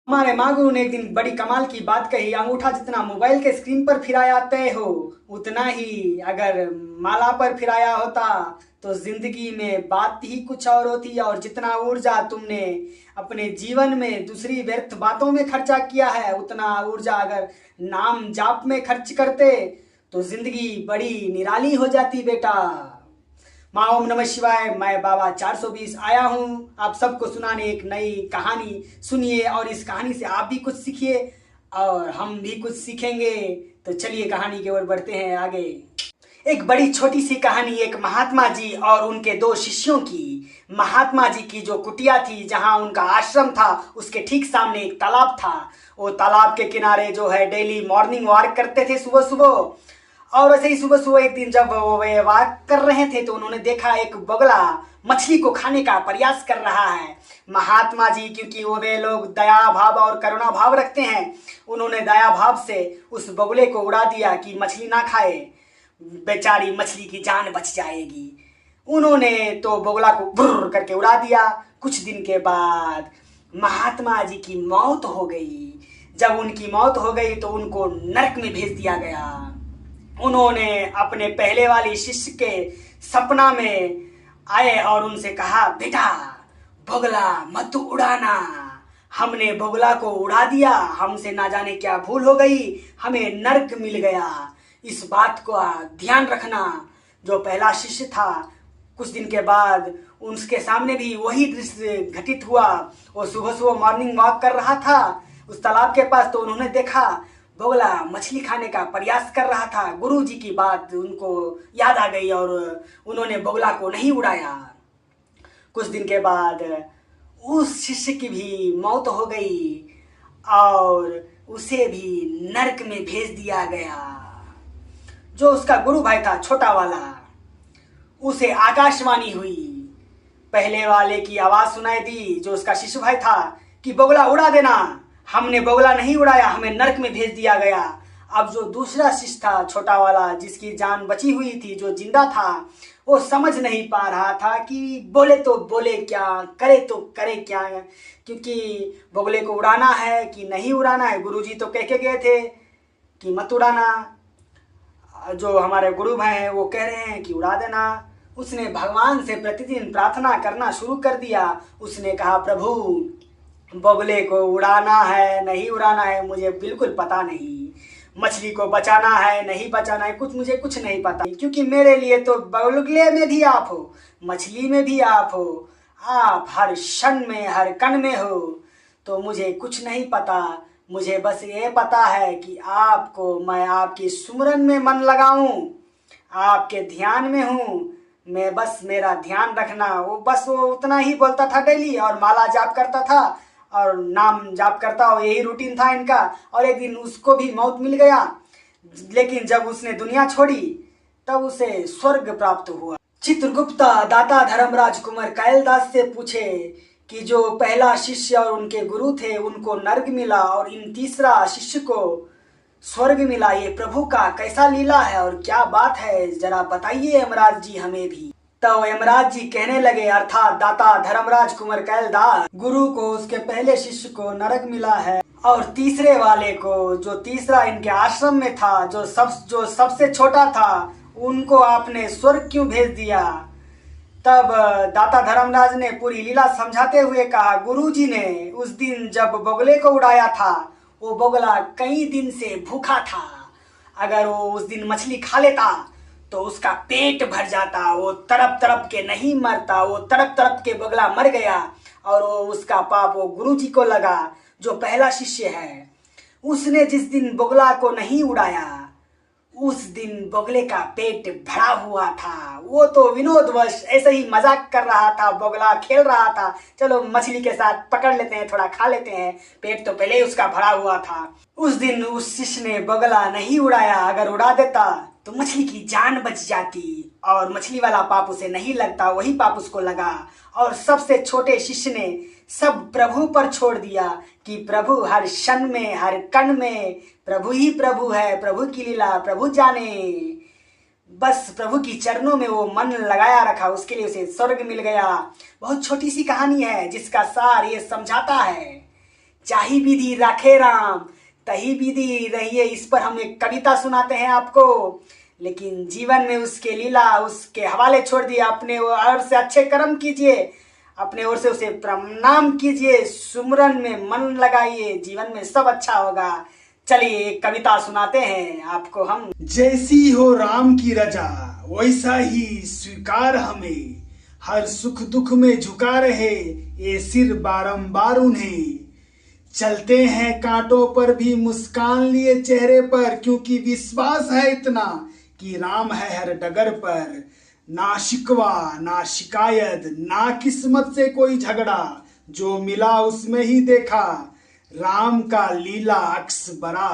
हमारे माँ गुरु ने एक दिन बड़ी कमाल की बात कही, अंगूठा जितना मोबाइल के स्क्रीन पर फिराया तय हो, उतना ही अगर माला पर फिराया होता तो जिंदगी में बात ही कुछ और होती। और जितना ऊर्जा तुमने अपने जीवन में दूसरी व्यर्थ बातों में खर्चा किया है, उतना ऊर्जा अगर नाम जाप में खर्च करते तो जिंदगी बड़ी निराली हो जाती बेटा। माँ ओम नमः शिवाय। मैं बाबा 420 आया हूँ आप सबको सुनाने एक नई कहानी। सुनिए और इस कहानी से आप भी कुछ सीखिए और हम भी कुछ सीखेंगे। तो चलिए कहानी की ओर बढ़ते हैं आगे। एक बड़ी छोटी सी कहानी एक महात्मा जी और उनके दो शिष्यों की। महात्मा जी की जो कुटिया थी, जहाँ उनका आश्रम था, उसके ठीक सामने एक तालाब था। वो तालाब के किनारे जो है डेली मॉर्निंग वॉक करते थे सुबह सुबह। और वैसे ही सुबह सुबह एक दिन जब वे वॉक कर रहे थे तो उन्होंने देखा एक बगुला मछली को खाने का प्रयास कर रहा है। महात्मा जी, क्योंकि वे लोग दया भाव और करुणा भाव रखते हैं, उन्होंने दया भाव से उस बगुले को उड़ा दिया कि मछली ना खाए, बेचारी मछली की जान बच जाएगी। उन्होंने तो बगुला को भुर्र करके उड़ा दिया। कुछ दिन के बाद महात्मा जी की मौत हो गई। जब उनकी मौत हो गई तो उनको नरक में भेज दिया गया। उन्होंने अपने पहले वाली शिष्य के सपना में आए और उनसे कहा, बेटा बगुला मत उड़ाना, हमने बगुला को उड़ा दिया, हमसे ना जाने क्या भूल हो गई, हमें नरक मिल गया, इस बात को ध्यान रखना। जो पहला शिष्य था, कुछ दिन के बाद उसके सामने भी वही दृश्य घटित हुआ। वो सुबह सुबह मॉर्निंग वॉक कर रहा था उस तालाब के पास, तो उन्होंने देखा बगुला मछली खाने का प्रयास कर रहा था। गुरुजी की बात उनको याद आ गई और उन्होंने बगुला को नहीं उड़ाया। कुछ दिन के बाद उस शिष्य की भी मौत हो गई और उसे भी नरक में भेज दिया गया। जो उसका गुरु भाई था छोटा वाला, उसे आकाशवाणी हुई, पहले वाले की आवाज सुनाई दी जो उसका शिशु भाई था कि बगुला उड़ा देना। हमने बगुला नहीं उड़ाया, हमें नरक में भेज दिया गया। अब जो दूसरा शिष्य था छोटा वाला, जिसकी जान बची हुई थी, जो जिंदा था, वो समझ नहीं पा रहा था कि बोले तो बोले क्या, करे तो करे क्या, क्योंकि बगुले को उड़ाना है कि नहीं उड़ाना है। गुरुजी तो कह के गए थे कि मत उड़ाना, जो हमारे गुरु भाई हैं वो कह रहे हैं कि उड़ा देना। उसने भगवान से प्रतिदिन प्रार्थना करना शुरू कर दिया। उसने कहा, प्रभु बगुले को उड़ाना है नहीं उड़ाना है मुझे बिल्कुल पता नहीं, मछली को बचाना है नहीं बचाना है मुझे कुछ नहीं पता, क्योंकि मेरे लिए तो बगुले में भी आप हो, मछली में भी आप हो, आप हर क्षण में हर कण में हो, तो मुझे कुछ नहीं पता। मुझे बस ये पता है कि आपको मैं आपकी सुमरन में मन लगाऊं, आपके ध्यान में हूँ, मैं बस मेरा ध्यान रखना। वो उतना ही बोलता था डेली और माला जाप करता था और नाम जाप करता, और यही रूटीन था इनका। और एक दिन उसको भी मौत मिल गया, लेकिन जब उसने दुनिया छोड़ी तब उसे स्वर्ग प्राप्त हुआ। चित्रगुप्ता दाता धर्मराज कुंवर कैलदास से पूछे कि जो पहला शिष्य और उनके गुरु थे उनको नर्क मिला और इन तीसरा शिष्य को स्वर्ग मिला, ये प्रभु का कैसा लीला है और क्या बात है, जरा बताइए यमराज जी हमें भी। तो यमराज जी कहने लगे, अर्थात दाता धर्मराज कुंवर कैलदास, गुरु को उसके पहले शिष्य को नरक मिला है और तीसरे वाले को, जो तीसरा इनके आश्रम में था, जो सबसे छोटा था, उनको आपने स्वर्ग क्यों भेज दिया। तब दाता धर्मराज ने पूरी लीला समझाते हुए कहा, गुरुजी ने उस दिन जब बगुले को उड़ाया था, वो बगुला कई दिन से भूखा था। अगर वो उस दिन मछली खा लेता तो उसका पेट भर जाता, वो तड़प तड़प के नहीं मरता। वो तड़प तड़प के बगुला मर गया और वो उसका पाप वो गुरुजी को लगा, जो पहला शिष्य है। उसने जिस दिन बगुला को नहीं उड़ाया, उस दिन बगुले का पेट भरा हुआ था। वो तो विनोदवश ऐसे ही मजाक कर रहा था, बगुला खेल रहा था, चलो मछली के साथ पकड़ लेते हैं, थोड़ा खा लेते हैं, पेट तो पहले ही उसका भरा हुआ था। उस दिन उस शिष्य ने बगुला नहीं उड़ाया, अगर उड़ा देता तो मछली की जान बच जाती और मछली वाला पाप उसे नहीं लगता, वही पाप उसको लगा। और सबसे छोटे शिष्य ने सब प्रभु पर छोड़ दिया कि प्रभु हर क्षण में हर कण में प्रभु ही प्रभु है, प्रभु की लीला प्रभु जाने। बस प्रभु की चरणों में वो मन लगाया रखा, उसके लिए उसे स्वर्ग मिल गया। बहुत छोटी सी कहानी है जिसका सार ये समझाता है जाहि विधि राखे राम तही विधि रहिए। इस पर हम एक कविता सुनाते हैं आपको, लेकिन जीवन में उसके लीला उसके हवाले छोड़ दिए। अपने ओर से अच्छे कर्म कीजिए, अपने ओर से उसे प्रणाम कीजिए, सुमरन में मन लगाइए, जीवन में सब अच्छा होगा। चलिए एक कविता सुनाते हैं आपको हम। जैसी हो राम की रजा वैसा ही स्वीकार हमें, हर सुख दुख में झुका रहे ये सिर बारंबार उन्हें। चलते हैं कांटों पर भी मुस्कान लिए चेहरे पर, क्योंकि विश्वास है इतना कि राम है हर डगर पर। ना शिकवा ना शिकायत ना किस्मत से कोई झगड़ा, जो मिला उसमें ही देखा राम का लीला अक्स बरा।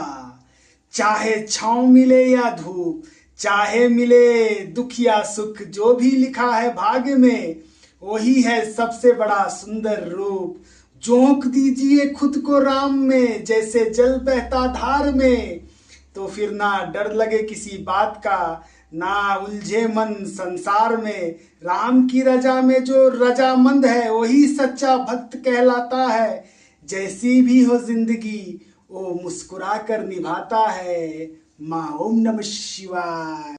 चाहे छाँव मिले या धूप, चाहे मिले दुख या सुख, जो भी लिखा है भाग्य में वही है सबसे बड़ा सुंदर रूप। झोंक दीजिए खुद को राम में जैसे जल बहता धार में, तो फिर ना डर लगे किसी बात का, ना उलझे मन संसार में। राम की रजा में जो रजामंद है वही सच्चा भक्त कहलाता है। जैसी भी हो जिंदगी वो मुस्कुरा कर निभाता है। मां ओम नमः शिवाय।